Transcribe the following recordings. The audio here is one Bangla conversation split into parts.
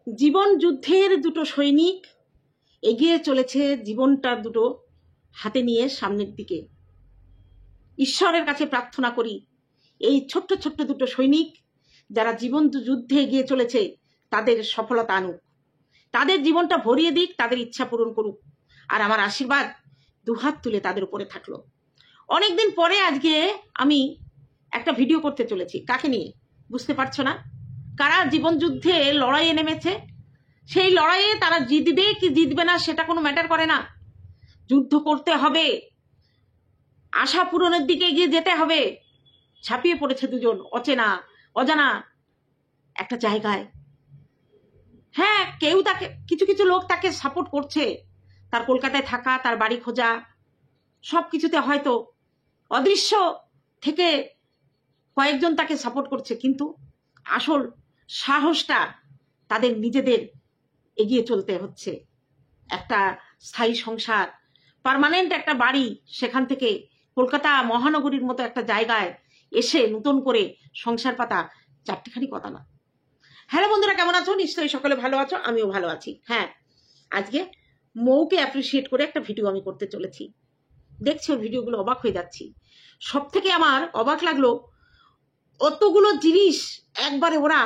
জীবন যুদ্ধের দুটো সৈনিক এগিয়ে চলেছে জীবনটা দুটো হাতে নিয়ে সামনের দিকে। ঈশ্বরের কাছে প্রার্থনা করি এই ছোট্ট ছোট্ট দুটো সৈনিক যারা জীবন যুদ্ধে এগিয়ে চলেছে তাদের সফলতা আনুক, তাদের জীবনটা ভরিয়ে দিক, তাদের ইচ্ছা পূরণ করুক। আর আমার আশীর্বাদ দুহাত তুলে তাদের উপরে থাকলো। অনেকদিন পরে আজকে আমি একটা ভিডিও করতে চলেছি। কাকে নিয়ে বুঝতে পারছো না? কারা জীবন যুদ্ধে লড়াইয়ে নেমেছে। সেই লড়াইয়ে তারা জিতবে কি জিতবে না সেটা কোনো ম্যাটার করে না। যুদ্ধ করতে হবে, আশা পূরণের দিকে এগিয়ে যেতে হবে। ছাপিয়ে পড়েছে দুজন অচেনা অজানা একটা জায়গায়। হ্যাঁ, কেউ তাকে, কিছু কিছু লোক তাকে সাপোর্ট করছে, তার কলকাতায় থাকা, তার বাড়ি খোঁজা, সব কিছুতে হয়তো অদৃশ্য থেকে কয়েকজন তাকে সাপোর্ট করছে, কিন্তু আসল সাহসটা তাদের নিজেদের এগিয়ে চলতে হচ্ছে। একটা স্থায়ী সংসার, পার্মানেন্ট একটা বাড়ি, সেখান থেকে কলকাতা মহানগরীর মতো একটা জায়গায় এসে নতুন করে সংসার পাতা চারটিখানি কথা না। হ্যালো বন্ধুরা, কেমন আছো? নিশ্চয়ই সকলে ভালো আছো, আমিও ভালো আছি। হ্যাঁ, আজকে মৌকে অ্যাপ্রিসিয়েট করে একটা ভিডিও আমি করতে চলেছি। দেখছি ওর ভিডিওগুলো, অবাক হয়ে যাচ্ছি। সব থেকে আমার অবাক লাগলো অতগুলো জিনিস একবারে ওরা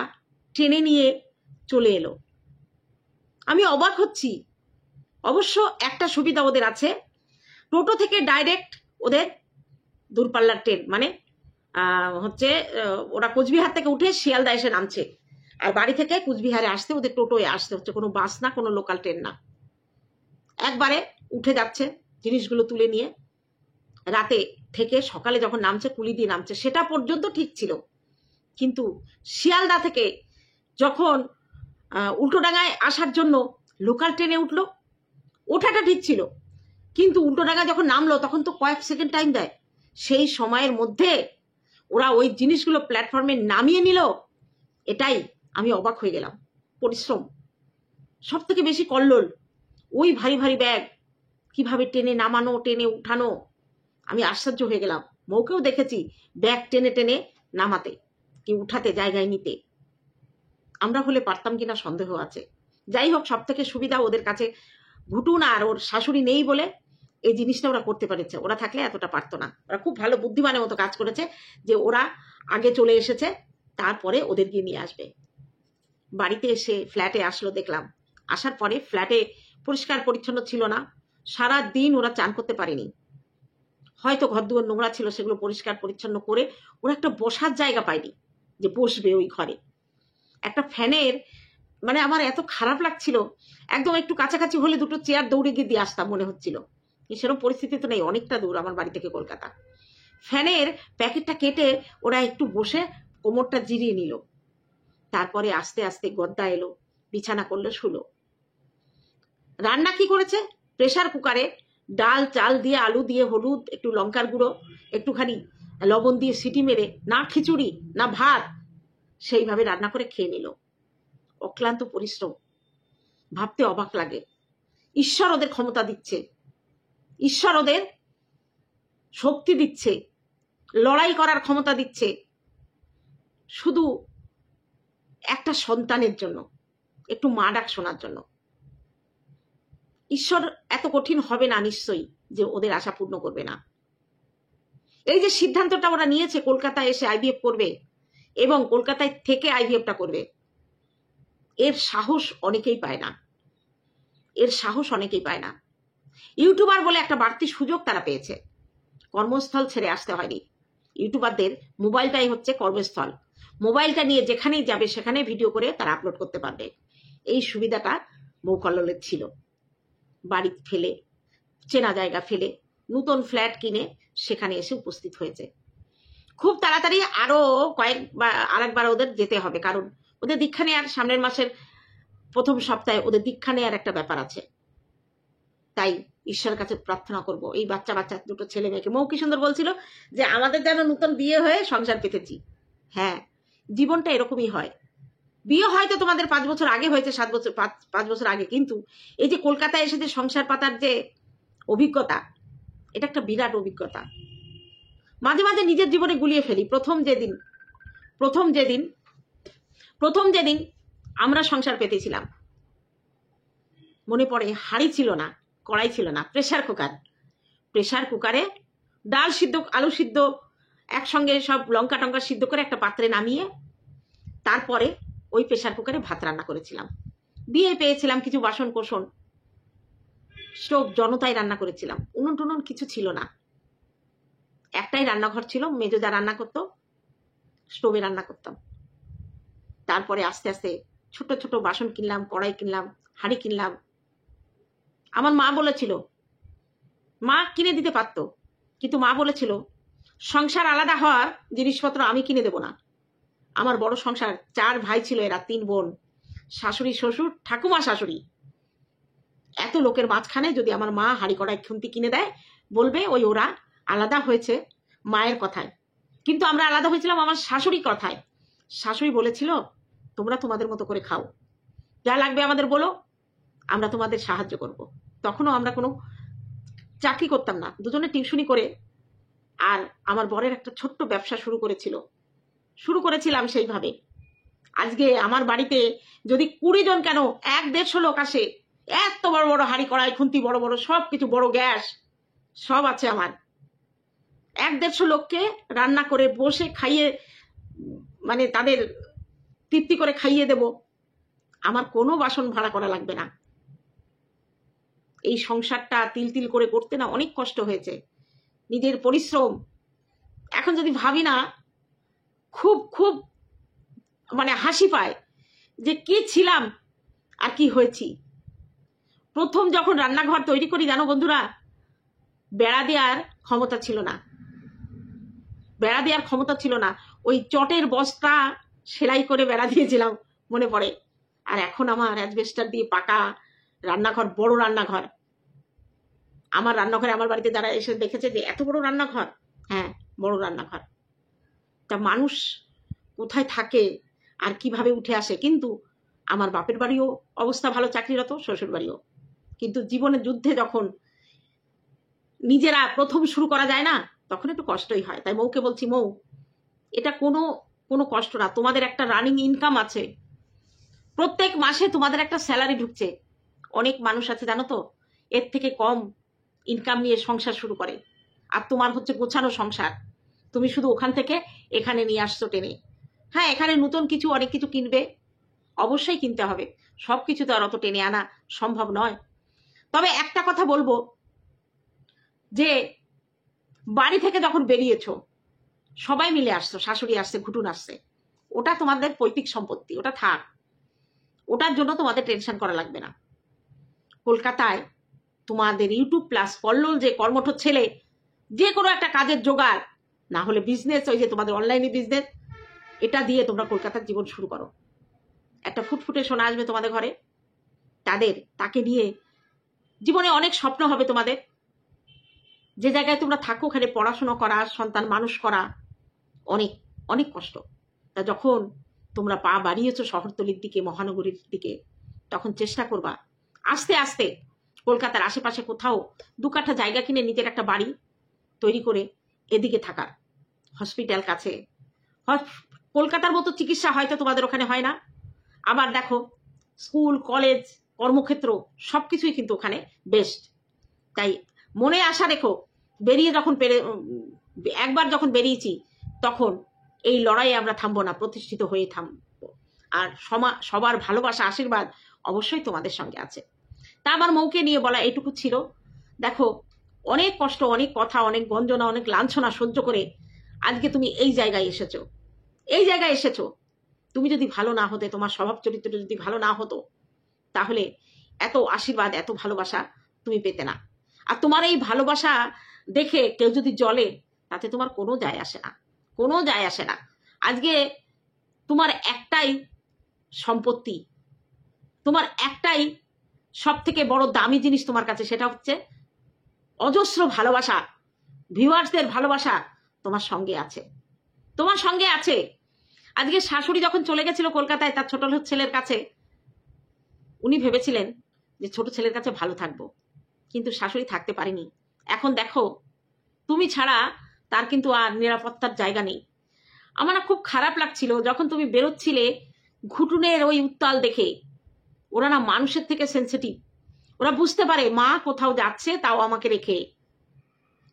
টেনে নিয়ে চলে এলো। আমি অবাক হচ্ছি। অবশ্য একটা সুবিধা ওদের আছে, টোটো থেকে ডাইরেক্ট ওদের দূরপাল্লার ট্রেন, মানে হচ্ছে ওরা কোচবিহার থেকে উঠে শিয়ালদা এসে নামছে, আর বাড়ি থেকে কুচবিহারে আসতে ওদের টোটোয় আসতে হচ্ছে, কোনো বাস না, কোনো লোকাল ট্রেন না। একবারে উঠে যাচ্ছে জিনিসগুলো তুলে নিয়ে। রাতে থেকে সকালে যখন নামছে, কুলি দিয়ে নামছে, সেটা পর্যন্ত ঠিক ছিল। কিন্তু শিয়ালদা থেকে যখন উল্টোডাঙ্গায় আসার জন্য লোকাল ট্রেনে উঠলো, ওঠাটা ঠিক ছিল, কিন্তু উল্টোডাঙ্গা যখন নামলো তখন তো কয়েক সেকেন্ড টাইম দেয়। সেই সময়ের মধ্যে ওরা ওই জিনিসগুলো প্ল্যাটফর্মে নামিয়ে নিল। এটাই আমি অবাক হয়ে গেলাম। পরিশ্রম সব থেকে বেশি কল্লোল। ওই ভারী ভারী ব্যাগ কিভাবে টেনে নামানো, টেনে উঠানো, আমি আশ্চর্য হয়ে গেলাম। মৌকেও দেখেছি ব্যাগ টেনে টেনে নামাতে কি উঠাতে, জায়গায় নিতে। আমরা হলে পারতাম কিনা সন্দেহ আছে। যাই হোক, সব থেকে সুবিধা ওদের কাছে ঘুটুন আর ওর শাশুড়ি নেই বলে এই জিনিসটা ওরা করতে পেরেছে। ওরা থাকলে এতটা পারতো না। ওরা খুব ভালো বুদ্ধিমানের মতো কাজ করেছে যে ওরা আগে চলে এসেছে, তারপরে ওদেরকে নিয়ে আসবে। বাড়িতে এসে ফ্ল্যাটে আসলো, দেখলাম আসার পরে ফ্ল্যাটে পরিষ্কার পরিচ্ছন্ন ছিল না। সারা দিন ওরা চান করতে পারেনি, হয়তো ঘর দুয়ার নোংরা ছিল, সেগুলো পরিষ্কার পরিচ্ছন্ন করে ওরা একটা বসার জায়গা পায়নি যে বসবে ওই ঘরে। একটা ফ্যানের, মানে আমার এত খারাপ লাগছিল, একদম একটু কাছাকাছি হলে দুটো চেয়ার দৌড়ে গিয়ে দিয়ে আসতাম মনে হচ্ছিল। সেরকম পরিস্থিতি তো নেই, অনেকটা দূর আমার বাড়ি থেকে কলকাতা। ফ্যানের প্যাকেটটা কেটে ওরা একটু বসে কোমরটা জিরিয়ে নিল, তারপরে আস্তে আস্তে গদ্দা এলো, বিছানা করলো, শুলো। রান্না কি করেছে? প্রেসার কুকারে ডাল চাল দিয়ে, আলু দিয়ে, হলুদ, একটু লঙ্কার গুঁড়ো, একটুখানি লবণ দিয়ে সিটি মেরে, না খিচুড়ি না ভাত, সেইভাবে রান্না করে খেয়ে নিল। অক্লান্ত পরিশ্রম, ভাবতে অবাক লাগে। ঈশ্বর ওদের ক্ষমতা দিচ্ছে, ঈশ্বর ওদের শক্তি দিচ্ছে, লড়াই করার ক্ষমতা দিচ্ছে, শুধু একটা সন্তানের জন্য, একটু মা ডাক শোনার জন্য। ঈশ্বর এত কঠিন হবে না নিশ্চয়ই যে ওদের আশা পূর্ণ করবে না। এই যে সিদ্ধান্তটা ওরা নিয়েছে কলকাতায় এসে আইভিএফ করবে এবং কলকাতায় থেকে আইভিএফটা করবে, এর সাহস অনেকেই পায় না। এর সাহস অনেকেই পায় না। ইউটিউবার বলে একটা বাড়তি সুযোগ তারা পেয়েছে, কর্মস্থল ছেড়ে আসতে হয়নি। ইউটিউবারদের মোবাইলটাই হচ্ছে কর্মস্থল। মোবাইলটা নিয়ে যেখানেই যাবে সেখানে ভিডিও করে তারা আপলোড করতে পারবে। এই সুবিধাটা মৌ কল্লোলের ছিল। বাড়ি ফেলে, চেনা জায়গা ফেলে, নতুন ফ্ল্যাট কিনে সেখানে এসে উপস্থিত হয়েছে। খুব তাড়াতাড়ি আরো আরেকবার ওদের যেতে হবে, কারণ ওদের দীক্ষা নেওয়ার সামনের মাসের প্রথম সপ্তাহে ওদের দীক্ষা নেওয়ার একটা ব্যাপার আছে। তাই ঈশ্বরের কাছে প্রার্থনা করব এই বাচ্চা দুটো ছেলে মেয়েকে। মৌ কি সুন্দর বলছিল যে আমাদের যেন নতুন বিয়ে হয়ে সংসার পেতেছি। হ্যাঁ, জীবনটা এরকমই হয়। বিয়ে হয়তো তোমাদের 5 বছর আগে হয়েছে, 5 বছর আগে, কিন্তু এই যে কলকাতায় এসে যে সংসার পাতার যে অভিজ্ঞতা, এটা একটা বিরাট অভিজ্ঞতা। মাঝে মাঝে নিজের জীবনে গুলিয়ে ফেলি। প্রথম যেদিন আমরা সংসার পেতেছিলাম। মনে পড়ে, হাঁড়ি ছিল না, কড়াই ছিল না, প্রেসার কুকার। প্রেসার কুকারে ডাল সিদ্ধ, আলু সিদ্ধ একসঙ্গে সব লঙ্কা টঙ্কা সিদ্ধ করে একটা পাত্রে নামিয়ে তারপরে ওই প্রেসার কুকারে ভাত রান্না করেছিলাম। বিয়ে পেয়েছিলাম, কিছু বাসন কোসন, স্টোভ জনতায় রান্না করেছিলাম। উনুন টুনুন কিছু ছিল না, একটাই রান্নাঘর ছিল, মেজো যা রান্না করতো, স্টোভে রান্না করতাম। তারপরে আস্তে আস্তে ছোট ছোট বাসন কিনলাম, কড়াই কিনলাম, হাঁড়ি কিনলাম। আমার মা বলেছিল, মা কিনে দিতে পারত, কিন্তু মা বলেছিল সংসার আলাদা হওয়ার জিনিসপত্র আমি কিনে দেব না। আমার বড় সংসার, 4 ভাই ছিল, এরা 3 বোন, শাশুড়ি শ্বশুর ঠাকুমা শাশুড়ি, এত লোকের মাঝখানে যদি আমার মা হাঁড়ি কড়াই খুন্তি কিনে দেয়, বলবে ওই ওরা আলাদা হয়েছে মায়ের কথায়। কিন্তু আমরা আলাদা হয়েছিলাম আমার শাশুড়ির কথায়। শাশুড়ি বলেছিল, তোমরা তোমাদের মতো করে খাও, যা লাগবে আমাদের বলো, আমরা তোমাদের সাহায্য করব। তখনও আমরা কোনো চাকরি করতাম না, দুজনে টিউশনি করে, আর আমার বরের একটা ছোট্ট ব্যবসা শুরু করেছিলাম সেইভাবে। আজকে আমার বাড়িতে যদি 20 জন কেন 1-150 লোক আসে, এত বড় বড় হাঁড়ি কড়াই খুন্তি, বড় বড় সব কিছু, বড় গ্যাস সব আছে আমার। 1-150 লোককে রান্না করে বসে খাইয়ে, মানে তাদের তৃপ্তি করে খাইয়ে দেব। আমার কোনো বাসন ভাড়া করা লাগবে না। এই সংসারটা তিল তিল করে করতে না অনেক কষ্ট হয়েছে, নিজের পরিশ্রম। এখন যদি ভাবি না, খুব খুব মানে হাসি পায় যে কি ছিলাম আর কি হয়েছি। প্রথম যখন রান্নাঘর তৈরি করি, জানো বন্ধুরা, বেড়া দেওয়ার ক্ষমতা ছিল না, ওই চটের বস্তা সেলাই করে বেড়া দিয়েছিলাম, মনে পড়ে। আর এখন আমার অ্যাসবেস্টার দিয়ে পাকা রান্নাঘর, বড় রান্নাঘর। আমার রান্নাঘরে, আমার বাড়িতে যারা এসে দেখেছে যে এত বড় রান্নাঘর, হ্যাঁ বড় রান্নাঘর। তা মানুষ কোথায় থাকে আর কিভাবে উঠে আসে। কিন্তু আমার বাপের বাড়িও অবস্থা ভালো, চাকরিরত, শ্বশুর বাড়িও। কিন্তু জীবনের যুদ্ধে যখন নিজেরা প্রথম শুরু করা যায় না, তখন একটু কষ্টই হয়। তাই মৌকে বলছি, মৌ, এটা কোনো কষ্ট না, তোমাদের একটা রানিং ইনকাম আছে, প্রত্যেক মাসে তোমাদের একটা স্যালারি ঢুকছে। অনেক মানুষ আছে জানো তো, এর থেকে কম ইনকাম নিয়ে সংসার শুরু করে, আর তোমার হচ্ছে গোছানো সংসার। তুমি শুধু ওখান থেকে এখানে নিয়ে আসছো টেনে। হ্যাঁ, এখানে নতুন কিছু, অনেক কিছু কিনবে, অবশ্যই কিনতে হবে, সবকিছু তো আর অত টেনে আনা সম্ভব নয়। তবে একটা কথা বলবো, যে বাড়ি থেকে যখন বেরিয়েছো, সবাই মিলে আসছো, শাশুড়ি আসছে, ঘুটুন আসছে, ওটা তোমাদের পৈতৃক সম্পত্তি, ওটা থাক, ওটার জন্য তোমাদের টেনশন করা লাগবে না। কলকাতায় তোমাদের ইউটিউব প্লাস কল্লোল যে কর্মঠ ছেলে, যে কোনো একটা কাজের জোগাড়, না হলে বিজনেস, ওই যে তোমাদের অনলাইনে বিজনেস, এটা দিয়ে তোমরা কলকাতার জীবন শুরু করো। একটা ফুটফুটে সোনা আসবে তোমাদের ঘরে, তাকে নিয়ে জীবনে অনেক স্বপ্ন হবে তোমাদের। যে জায়গায় তোমরা থাকো, ওখানে পড়াশোনা করা, সন্তান মানুষ করা অনেক অনেক কষ্ট। তা যখন তোমরা পা বাড়িয়েছো শহরতলির দিকে, মহানগরীর দিকে, তখন চেষ্টা করবা আস্তে আস্তে কলকাতার আশেপাশে কোথাও 2 কাঠা জায়গা কিনে নিজের একটা বাড়ি তৈরি করে এদিকে থাকার। হসপিটাল কাছে, কলকাতার মতো চিকিৎসা হয়তো তোমাদের ওখানে হয় না, আবার দেখো স্কুল, কলেজ, কর্মক্ষেত্র সবকিছুই কিন্তু ওখানে বেস্ট। তাই মনে আশা রেখো, একবার যখন বেরিয়েছি, তখন এই লড়াইয়ে আমরা থামবো না, প্রতিষ্ঠিত হয়ে থামবো। আর সবার ভালোবাসা, আশীর্বাদ অবশ্যই তোমাদের সঙ্গে আছে। তা আমার মৌকে নিয়ে বলা এইটুকু ছিল। দেখো, অনেক কষ্ট, অনেক কথা, অনেক গঞ্জনা, অনেক লাঞ্ছনা সহ্য করে আজকে তুমি এই জায়গায় এসেছো। তুমি যদি ভালো না হতে, তোমার স্বভাব চরিত্র যদি ভালো না হতো, তাহলে এত আশীর্বাদ, এত ভালোবাসা তুমি পেতে না। আর তোমার এই ভালোবাসা দেখে কেউ যদি জ্বলে, তাতে তোমার কোনো যায় আসে না। আজকে তোমার একটাই সম্পত্তি, তোমার একটাই সব থেকে বড় দামি জিনিস তোমার কাছে, সেটা হচ্ছে অজস্র ভালোবাসা, ভিউয়ার্সদের ভালোবাসা তোমার সঙ্গে আছে। আজকে শাশুড়ি যখন চলে গেছিল কলকাতায় তার ছোট ছেলের কাছে, উনি ভেবেছিলেন যে ছোট ছেলের কাছে ভালো থাকবো, কিন্তু শাশুড়ি থাকতে পারেনি। এখন দেখো, তুমি ছাড়া তার কিন্তু আর নিরাপত্তার জায়গা নেই। আমার খুব খারাপ লাগছিল যখন তুমি বেরোচ্ছিলে, ঘুটুনের ওই উত্তাল দেখে ওরা না মানুষের থেকে সেন্সিটিভ। ওরা বুঝতে পারে মা কোথাও যাচ্ছে, তাও আমাকে রেখে,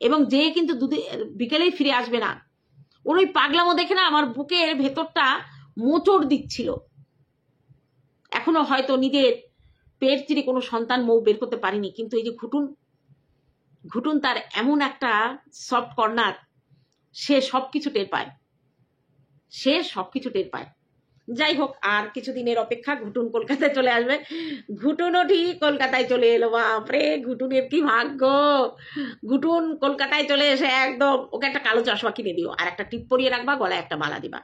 এবং যে কিন্তু বিকেলেই ফিরে আসবে না। ওর ওই পাগলামো দেখে না আমার বুকের ভেতরটা মোচড় দিচ্ছিল। এখনো হয়তো নিজের পেট চিরে কোনো সন্তান মৌ বের করতে পারিনি, কিন্তু এই যে ঘুটুন তার এমন একটা সফট কর্নার, সে সবকিছু টের পায়, যাই হোক, আর কিছুদিনের অপেক্ষা, ঘুটুন কলকাতায় চলে আসবে। ঘুটুনও ঠিক কলকাতায় চলে এলো। বাপরে, ঘুটুনের কি ভাগ্য! ঘুটুন কলকাতায় চলে এসে একদম, ওকে একটা কালো চশমা কিনে দিও, আর একটা টিপ পরিয়ে রাখবা, গলায় একটা মালা দিবা।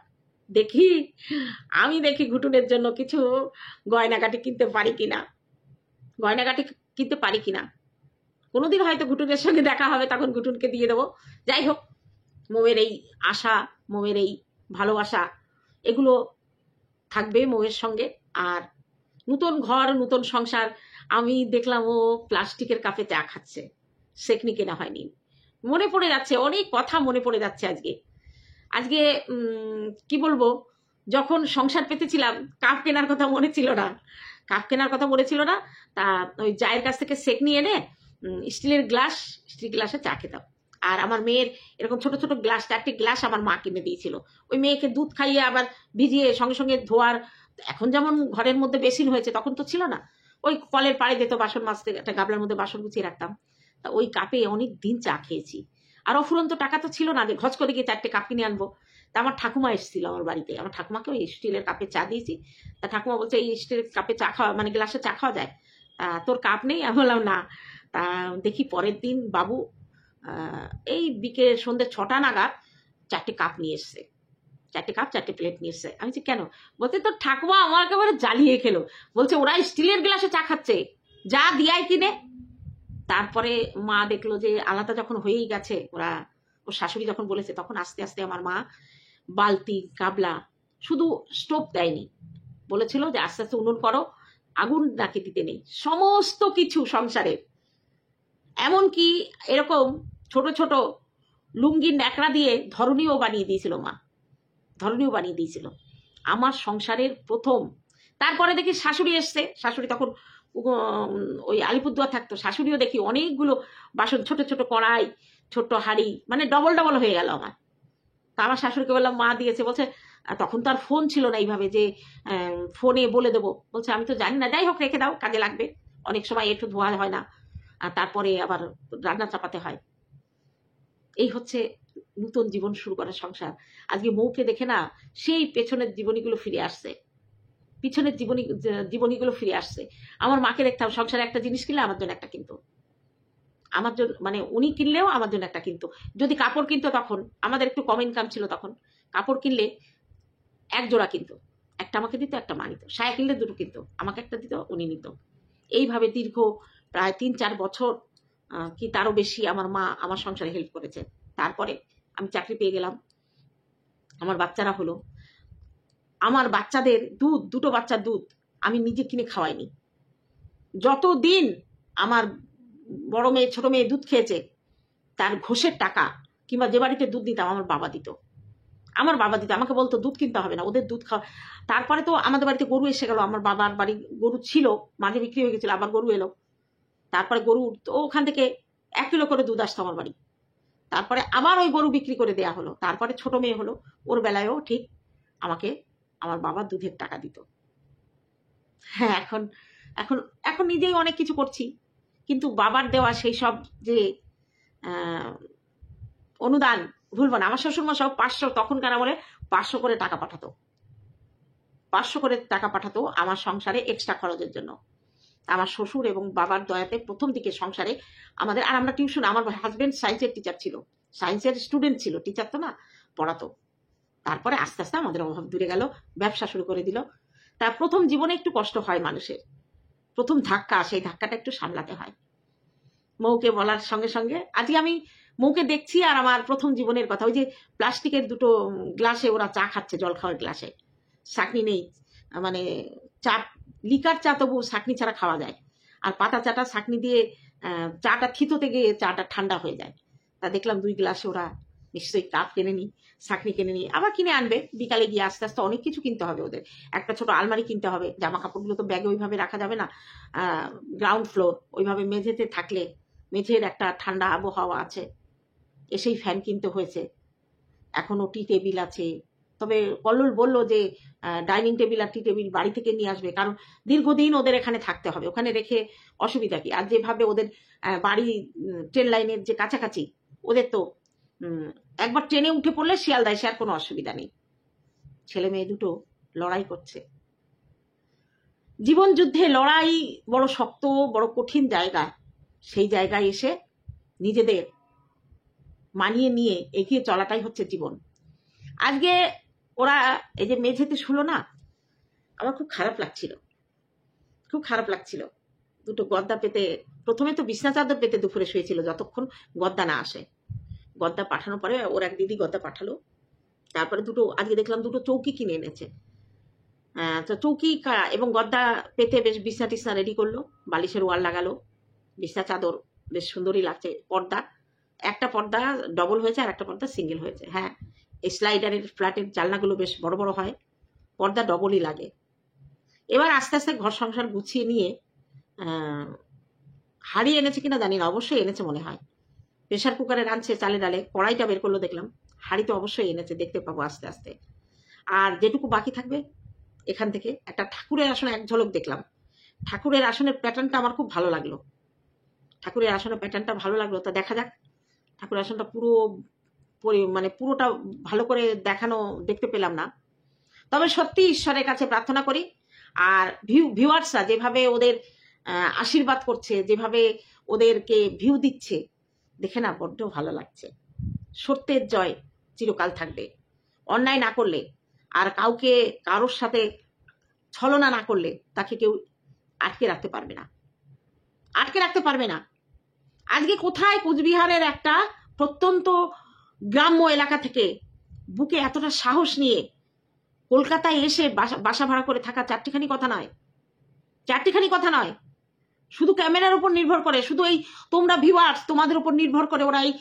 আমি দেখি ঘুটুনের জন্য কিছু গয়নাগাটি কিনতে পারি কিনা। কোনোদিন হয়তো ঘুটুনের সঙ্গে দেখা হবে, তখন ঘুটুনকে দিয়ে দেবো। যাই হোক, মৌয়ের এই আশা, মৌয়ের এই ভালোবাসা, এগুলো থাকবে মৌয়ের সঙ্গে। আর নতুন ঘর, নতুন সংসার। আমি দেখলাম ও প্লাস্টিকের কাপে চা খাচ্ছে, সেকনি কেনা হয়নি। মনে পড়ে যাচ্ছে, অনেক কথা মনে পড়ে যাচ্ছে আজকে কি বলবো, যখন সংসার পেতেছিলাম কাপ কেনার কথা মনে ছিল না। তা ওই জায়ের কাছ থেকে সেকনি এনে স্টিল গ্লাসে চা খেতাম। আর আমার মেয়ের এরকম ছোট ছোট গ্লাস, 4টি গ্লাস আমার মা কিনে দিয়েছিল। ওই মেয়েকে দুধ খাইয়ে আবার ভিজিয়ে সঙ্গে সঙ্গে ধোয়ার, এখন যেমন ঘরের মধ্যে বেসিন হয়েছে, তখন তো ছিল না। ওই কলের পাড়ে দিত, বাসন মাজতে একটা গাবলার মধ্যে বাসন গুছিয়ে রাখতাম। তা ওই কাপে অনেক দিন চা খেয়েছি। আর অফুরন্ত টাকা তো ছিল না যে ঘচ করে গিয়ে 4টে কাপ কিনে আনবো। তা আমার ঠাকুমা এসেছিল আমার বাড়িতে, আমার ঠাকুমাকে ওই স্টিলের কাপে চা দিয়েছি। তা ঠাকুমা বলছে, এই স্টিলের কাপে চা খাওয়া মানে গ্লাসে চা খাওয়া যায়? তোর কাপ নেই? আমি বললাম না। তা দেখি পরের দিন বাবু এই সন্ধ্যে 6টা নাগাদ 4টে কাপ নিয়ে এসছে, 4টে প্লেট নিয়ে এসছে। আমি বলছি কেন? বলতে তোর ঠাকুমা আমার একেবারে জ্বালিয়ে খেলো। বলছে ওরা স্টিলের গ্লাসে চা খাচ্ছে, যা দিয়াই কিনে। তারপরে মা দেখলো যে আলাদা যখন হয়েই গেছে, ওর শাশুড়ি যখন বলেছে, তখন আস্তে আস্তে আমার মা বালতি, গাবলা, শুধু স্টোভ দেয়নি, বলেছিল যে আস্তে আস্তে উনুন করো, আগুন নাকি দিতে নেই, সমস্ত কিছু সংসারের। এমনকি এরকম ছোট ছোট লুঙ্গির ন্যাকড়া দিয়ে ধরনীও বানিয়ে দিয়েছিল আমার সংসারের প্রথম। তারপরে দেখি শাশুড়ি এসছে, শাশুড়ি তখন ওই আলিপুরদুয়ার থাকতো। শাশুড়িও দেখি অনেকগুলো বাসন, ছোট ছোট কড়াই, ছোট হাঁড়ি, মানে ডবল হয়ে গেল আমার। তা আমার শাশুড়িকে বললাম মা দিয়েছে। বলছে তখন তো আর ফোন ছিল না এইভাবে যে ফোনে বলে দেবো। বলছে আমি তো জানি না, যাই হোক রেখে দাও, কাজে লাগবে, অনেক সময় একটু ধোয়া হয় না, আর তারপরে আবার রান্না চাপাতে হয়। এই হচ্ছে নতুন জীবন শুরু করার সংসার। আজকে মৌকে দেখে না সেই পেছনের জীবনীগুলো ফিরে আসছে। আমার মাকে দেখতাম সংসারে একটা জিনিস কিনলে আমার জন্য একটা কিনতো, আমার জন্য মানে উনি কিনলেও আমার জন্য একটা কিনতো। যদি কাপড় কিনতো, তখন আমাদের একটু কম ইনকাম ছিল, তখন কাপড় কিনলে 1 জোড়া কিনতো, একটা আমাকে দিত, একটা মা নিত। সায়া কিনলে 2টো কিনতো, আমাকে একটা দিত, উনি নিত। এইভাবে দীর্ঘ প্রায় 3-4 বছর কি তারও বেশি আমার মা আমার সংসারে হেল্প করেছে। তারপরে আমি চাকরি পেয়ে গেলাম, আমার বাচ্চারা হলো। আমার বাচ্চাদের দুধ, 2টো বাচ্চার দুধ আমি নিজে কিনে খাওয়াইনি। যতদিন আমার বড় মেয়ে ছোট মেয়ে দুধ খেয়েছে, তার ঘোষের টাকা কিংবা যে বাড়িতে দুধ দিতাম আমার বাবা দিত। আমাকে বলতো দুধ কিনতে হবে না, ওদের দুধ খাওয়া। তারপরে তো আমাদের বাড়িতে গরু এসে গেল। আমার বাবার বাড়ি গরু ছিল, মাঝে বিক্রি হয়ে গেছিল, আবার গরু এলো। তারপরে গরু তো ওখান থেকে 1 কিলো করে দুধ আসতো আমার বাড়ি। তারপরে আবার ওই গরু বিক্রি করে দেয়া হলো। তারপরে ছোট মেয়ে হলো, ওর বেলায়ও ঠিক আমাকে আমার বাবা দুধের টাকা দিত। হ্যাঁ, এখন নিজেই অনেক কিছু করছি, কিন্তু বাবার দেওয়া সেই সব যে অনুদান ভুলবো না। আমার শ্বশুরমশাই 500, তখনকার আমলে 500 করে টাকা পাঠাতো, 500 করে টাকা পাঠাতো আমার সংসারে এক্সট্রা খরচের জন্য। আমার শ্বশুর এবং বাবার দয়াতে প্রথম দিকে সংসারে আমাদের, আর আমরা টিউশন, আমার হাজবেন্ড সায়েন্সের টিচার ছিল, সায়েন্সের স্টুডেন্ট ছিল, টিচার তো না, পড়াতো। তারপরে আস্তে আস্তে আমাদের অভাব দূরে গেল, ব্যবসা শুরু করে দিল। তা প্রথম জীবনে একটু কষ্ট হয় মানুষের, প্রথম ধাক্কা, সেই ধাক্কাটা একটু সামলাতে হয়। মৌকে বলার সঙ্গে সঙ্গে আজকে আমি মৌকে দেখছি, আর আমার প্রথম জীবনের কথা। ওই যে প্লাস্টিকের 2টো গ্লাসে ওরা চা খাচ্ছে, জল খাওয়ার গ্লাসে, ছাঁকনি নেই, মানে চা, লিকার চা তবু ছাঁকনি ছাড়া খাওয়া যায়, আর পাতা চাটা ছাঁকনি দিয়ে চাটা থিতোতে গিয়ে চাটা ঠান্ডা হয়ে যায়। তা দেখলাম 2 গ্লাসে ওরা নিশ্চয়ই কাপ কিনে নিই, ছাঁকনি কিনে নিই, আবার কিনে আনবে বিকালে গিয়ে। আস্তে আস্তে অনেক কিছু কিনতে হবে ওদের। একটা ছোট আলমারি কিনতে হবে, জামা কাপড়গুলো তো ব্যাগে ওইভাবে রাখা যাবে না। গ্রাউন্ড ফ্লোর, ওইভাবে মেঝেতে থাকলে মেঝের একটা ঠান্ডা আবহাওয়া আছে, এসেই ফ্যান কিনতে হয়েছে। এখনো টি টেবিল আছে, তবে কল্লোল বললো যে ডাইনিং টেবিল আর টি টেবিল বাড়ি থেকে নিয়ে আসবে, কারণ দীর্ঘদিন ওদের এখানে থাকতে হবে, ওখানে রেখে অসুবিধা কি। আর যেভাবে ওদের বাড়ি ট্রেন লাইনের যে কাছাকাছি, ওদের তো একবার ট্রেনে উঠে পড়লে শিয়ালদায় সে আর কোনো অসুবিধা নেই। ছেলে মেয়ে দুটো লড়াই করছে। জীবন যুদ্ধে লড়াই বড় শক্ত, বড় কঠিন জায়গা। সেই জায়গায় এসে নিজেদের মানিয়ে নিয়ে এগিয়ে চলাটাই হচ্ছে জীবন। আজকে ওরা এই যে মেঝেতে শুলো না, আমার খুব খারাপ লাগছিল, খুব খারাপ লাগছিল। দুটো গদ্দা পেতে, প্রথমে তো বিছনা চাদর পেতে দুপুরে শুয়েছিল যতক্ষণ গদ্দা না আসে। গদ্দা পাঠানোর পরে ওর এক দিদি গদ্দা পাঠালো, তারপরে দুটো আজকে দেখলাম দুটো চৌকি কিনে এনেছে। তো চৌকি এবং গদ্দা পেতে বেশ বিছনা টিছনা রেডি করলো, বালিশের ওয়াল লাগালো, বিছনা চাদর বেশ সুন্দরই লাগছে। পর্দা, একটা পর্দা ডবল হয়েছে আর একটা পর্দা সিঙ্গেল হয়েছে। হ্যাঁ, এই স্লাইডারের ফ্ল্যাটের জানলাগুলো বেশ বড় বড় হয়, পর্দা ডবলই লাগে। এবার আস্তে আস্তে ঘর সংসার গুছিয়ে নিয়ে হাঁড়ি এনেছে কিনা জানি না, অবশ্যই এনেছে মনে হয়। প্রেশার কুকারে রাঁধছে চালে ডালে, কড়াইটা বের করলো দেখলাম, হাঁড়ি তো অবশ্যই এনেছে, দেখতে পাবো আস্তে আস্তে। আর যেটুকু বাকি থাকবে এখান থেকে একটা ঠাকুরের আসনে এক ঝলক দেখলাম। ঠাকুরের আসনের প্যাটার্নটা আমার খুব ভালো লাগলো, ঠাকুরের আসনের প্যাটার্নটা ভালো লাগলো। তা দেখা যাক, ঠাকুরের আসনটা পুরো মানে পুরোটা ভালো করে দেখানো দেখতে পেলাম না। তবে সত্যি ঈশ্বরের কাছে প্রার্থনা করি, আর ভিউয়ার্সরা যেভাবে ওদের আশীর্বাদ করছে, যেভাবে ওদেরকে ভিউ দিচ্ছে, দেখে না বড্ড ভালো লাগছে। সত্যের জয় চিরকাল থাকবে। অন্যায় না করলে আর কাউকে কারোর সাথে ছলনা না করলে তাকে কেউ আটকে রাখতে পারবে না, আটকে রাখতে পারবে না। আজকে কোথায় কোচবিহারের একটা প্রত্যন্ত গ্রাম্য এলাকা থেকে বুকে এতটা সাহস নিয়ে কলকাতায় এসে বাসা ভাড়া করে থাকা চারটিখানি কথা নয়, চারটিখানি কথা নয়। শুধু ক্যামেরার উপর নির্ভর করে, শুধু এই তোমরা ভিউয়ার্স তোমাদের উপর নির্ভর করে ওরা এই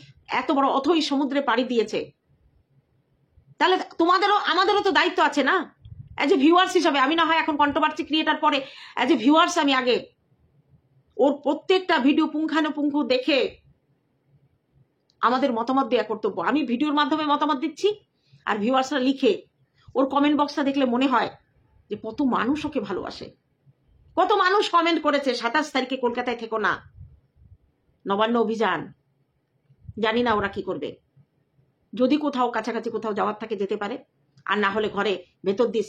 এত বড় অথই সমুদ্রে পাড়ি দিয়েছে। তাহলে তোমাদেরও আমাদেরও তো দায়িত্ব আছে না, অ্যাজ এ ভিউয়ার্স হিসাবে। আমি না হয় এখন কন্ট্রোভার্সি ক্রিয়েটার পরে, অ্যাজ এ ভিউয়ার্স আমি আগে ওর প্রত্যেকটা ভিডিও পুঙ্খানুপুঙ্খ দেখে আমাদের মতামত দেওয়া কর্তব্য। আমি ভিডিওর মাধ্যমে মতামত দিচ্ছি, আর ভিউয়ার্সরা লিখে ওর কমেন্ট বক্সটা দেখলে মনে হয় যে কত মানুষ ওকে ভালোবাসে, কত মানুষ কমেন্ট করেছে 27 তারিখে কলকাতায় থেকো না, নবান্ন অভিযান। জানি না ওরা কি করবে, যদি কোথাও কাছাকাছি কোথাও যাওয়ার থাকে যেতে পারে, আর না হলে ঘরে ভেতর দিয়ে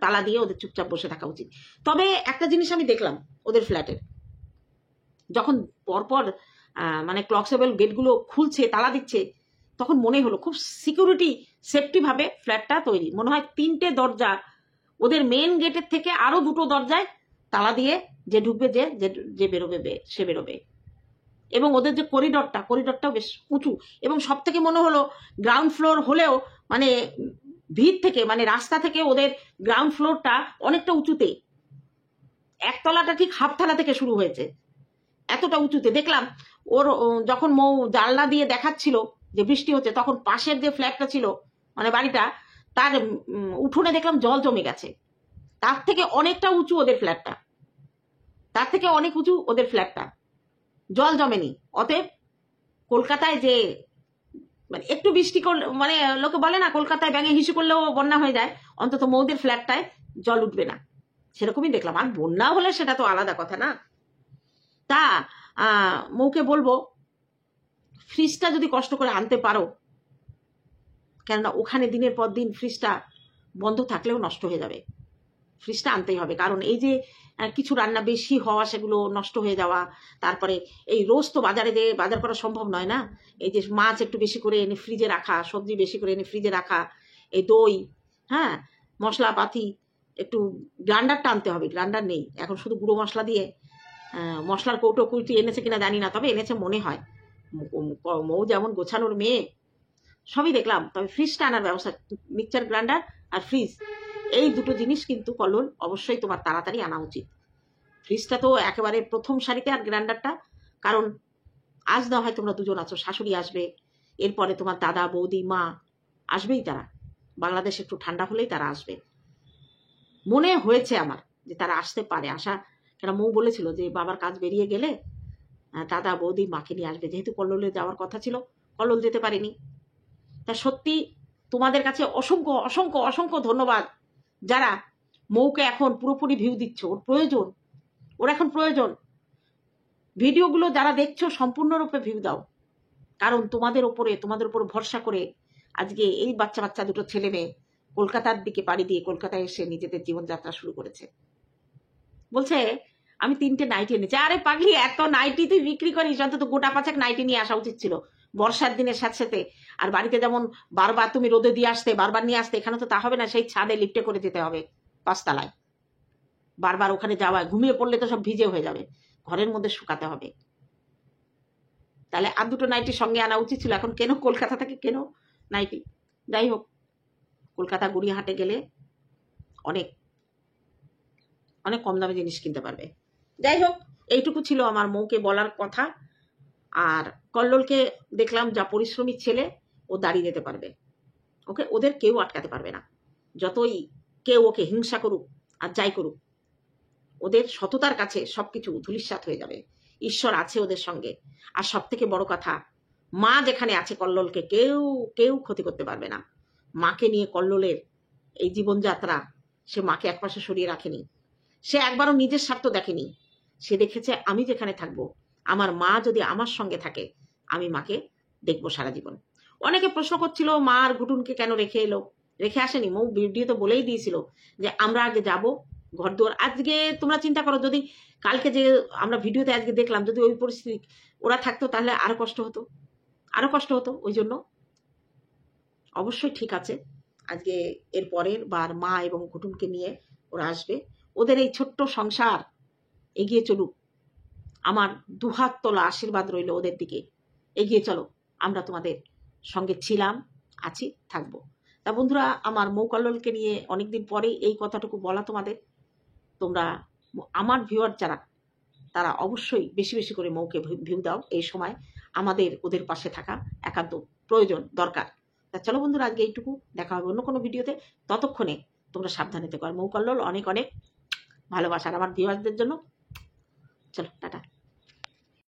তালা দিয়ে ওদের চুপচাপ বসে থাকা উচিত। তবে একটা জিনিস আমি দেখলাম ওদের ফ্ল্যাটের, যখন পরপর মানে ক্লকসেবল গেটগুলো খুলছে, তালা দিচ্ছে, তখন মনে হলো খুব সিকিউরিটি সেফটি ভাবে ফ্ল্যাটটা তৈরি। মনে হয় 3টে দরজা, ওদের মেন গেটের থেকে আরো 2টো দরজায় তালা দিয়ে যে ঢুকবে যে বেরোবে সে বেরোবে। এবং ওদের যে করিডরটাও বেশ উঁচু, এবং সব থেকে মনে হলো গ্রাউন্ড ফ্লোর হলেও মানে ভিত থেকে মানে রাস্তা থেকে ওদের গ্রাউন্ড ফ্লোরটা অনেকটা উঁচুতে, একতলাটা ঠিক হাফতলা থেকে শুরু হয়েছে, এতটা উঁচুতে। দেখলাম ওর যখন মৌ জানলা দিয়ে দেখাচ্ছিল যে বৃষ্টি হচ্ছে, তখন পাশের যে ফ্ল্যাটটা ছিল মানে বাড়িটা, তার উঠোনে দেখলাম জল জমে গেছে। তার থেকে অনেকটা উঁচু ওদের ফ্ল্যাটটা, তার থেকে অনেক উঁচু ওদের ফ্ল্যাটটা, জল জমেনি। অতএব কলকাতায় যে মানে একটু বৃষ্টি করলে, মানে লোকে বলে না কলকাতায় ব্যাঙে হিসু করলেও বন্যা হয়ে যায়, অন্তত মৌদের ফ্ল্যাটটায় জল উঠবে না, সেরকমই দেখলাম। আর বন্যা হলে সেটা তো আলাদা কথা না। তা মৌকে বলবো ফ্রিজটা যদি কষ্ট করে আনতে পারো, কেননা ওখানে দিনের পর দিন ফ্রিজটা বন্ধ থাকলেও নষ্ট হয়ে যাবে, ফ্রিজটা আনতেই হবে। কারণ এই যে কিছু রান্না বেশি হওয়া, সেগুলো নষ্ট হয়ে যাওয়া, তারপরে এই রোজ তো বাজারে যে বাজার করা সম্ভব নয় না, এই যে মাছ একটু বেশি করে এনে ফ্রিজে রাখা, সবজি বেশি করে এনে ফ্রিজে রাখা, এই দই, হ্যাঁ মশলাপাতি, একটু গ্রাইন্ডারটা আনতে হবে, গ্রাইন্ডার নেই এখন, শুধু গুঁড়ো মশলা দিয়ে মশলার কৌটো কুইটি এনেছে কিনা জানি না, তবে এনেছে মনে হয়। মৌ যেমন গোছানোর মেয়ে, সবই দেখলাম। তবে ফ্রিজটা আনার ব্যবস্থা, মিক্সচার গ্রাইন্ডার আর ফ্রিজ, এই দুটো জিনিস কিন্তু কল্লোল অবশ্যই তোমার তাড়াতাড়ি আনা উচিত। ফ্রিজটা তো একেবারে প্রথম সারিতে, আর গ্রাইন্ডারটা, কারণ আজ না হয় তোমরা দুজন আছো, শাশুড়ি আসবে, এরপরে তোমার দাদা বৌদি মা আসবেই, তারা বাংলাদেশ একটু ঠান্ডা হলেই তারা আসবে। মনে হয়েছে আমার যে তারা আসতে পারে, আসা, কেন মৌ বলেছিল যে বাবার কাজ বেরিয়ে গেলে দাদা বৌদি মাকে নিয়ে আসবে, যেহেতু কল্লোলে যাওয়ার কথা ছিল, কল্লোল যেতে পারিনি। তা সত্যি তোমাদের কাছে অসংখ্য অসংখ্য অসংখ্য ধন্যবাদ, যারা মৌকে এখন পুরোপুরি ভিউ দিচ্ছ। ওর প্রয়োজন, ওর এখন প্রয়োজন। ভিডিওগুলো যারা দেখছো সম্পূর্ণরূপে ভিউ দাও, কারণ তোমাদের উপর ভরসা করে আজকে এই বাচ্চা বাচ্চা দুটো ছেলে মেয়ে কলকাতার দিকে পাড়ি দিয়ে কলকাতায় এসে নিজেদের জীবনযাত্রা শুরু করেছে। বলছে আমি 3টে নাইটি এনেছি। আরে পাগলি, এত নাইটি তুই বিক্রি করিস, অন্তত গোটা 5 নাইটি নিয়ে আসা উচিত ছিল বর্ষার দিনের সাথে সাথে। আর বাড়িতে যেমন বারবার তুমি রোদে দিয়ে আসতে, বারবার নিয়ে আসতে, এখানে তো তা হবে না, সেই ছাদে লিফটে করে যেতে হবে 5 তলায়, বারবার ওখানে যাওয়া, ঘুমিয়ে পড়লে তো সব ভিজে হয়ে যাবে, ঘরের মধ্যে শুকাতে হবে। তাহলে আর 2টো নাইটি সঙ্গে আনা উচিত ছিল। এখন কেন কলকাতা থেকে কেন নাইটি। যাই হোক, কলকাতা গড়িয়াহাটে গেলে অনেক অনেক কম দামে জিনিস কিনতে পারবে। যাই হোক, এইটুকু ছিল আমার মৌকে বলার কথা। আর কল্লোলকে দেখলাম যা পরিশ্রমী ছেলে, ও দাঁড়িয়ে যেতে পারবে, ওকে ওদের কেউ আটকাতে পারবে না। যতই কেউ ওকে হিংসা করুক আর যাই করুক, ওদের সততার কাছে সবকিছু ধূলিসাৎ হয়ে যাবে। ঈশ্বর আছে ওদের সঙ্গে। আর সব থেকে বড় কথা, মা যেখানে আছে কল্লোলকে কেউ কেউ ক্ষতি করতে পারবে না। মাকে নিয়ে কল্লোলের এই জীবনযাত্রা, সে মাকে একপাশে সরিয়ে রাখেনি, সে একবারও নিজের স্বার্থ দেখেনি। সে দেখেছে আমি যেখানে থাকবো, আমার মা যদি আমার সঙ্গে থাকে, আমি মাকে দেখবো সারা জীবন। অনেকে প্রশ্ন করছিল মা আর ঘুটুনকে কেন রেখে এলো, রেখে আসেনি। মৌ ভিডিও তো বলেই দিয়েছিল যে আমরা আগে যাব ঘর দুয়ার। আজকে তোমরা চিন্তা করো, যদি কালকে যে আমরা ভিডিওতে আজকে দেখলাম, যদি ওই পরিস্থিতি ওরা থাকতো, তাহলে আরো কষ্ট হতো, আরো কষ্ট হতো। ওই জন্য অবশ্যই ঠিক আছে, আজকে এর পরের বার মা এবং ঘুটুনকে নিয়ে ওরা আসবে। ওদের এই ছোট্ট সংসার এগিয়ে চলুক, আমার দুহাত তোলা আশীর্বাদ রইল ওদের দিকে। এগিয়ে চলো, আমরা তোমাদের সঙ্গে ছিলাম, আছি, থাকবো। তা বন্ধুরা, আমার মৌ কল্লোলকে নিয়ে অনেকদিন পরে এই কথাটুকু বলা তোমাদের। তোমরা আমার ভিউয়ার যারা, তারা অবশ্যই বেশি বেশি করে মৌকে ভিউ দাও। এই সময় আমাদের ওদের পাশে থাকা একান্ত প্রয়োজন, দরকার। তা চলো বন্ধুরা, আজকে এইটুকু, দেখা হবে অন্য কোনো ভিডিওতে। ততক্ষণে তোমরা সাবধানে থেকো। আর মৌ কল্লোল অনেক অনেক ভালোবাসার আমার ভিউয়ারদের জন্য। চলো টাটা।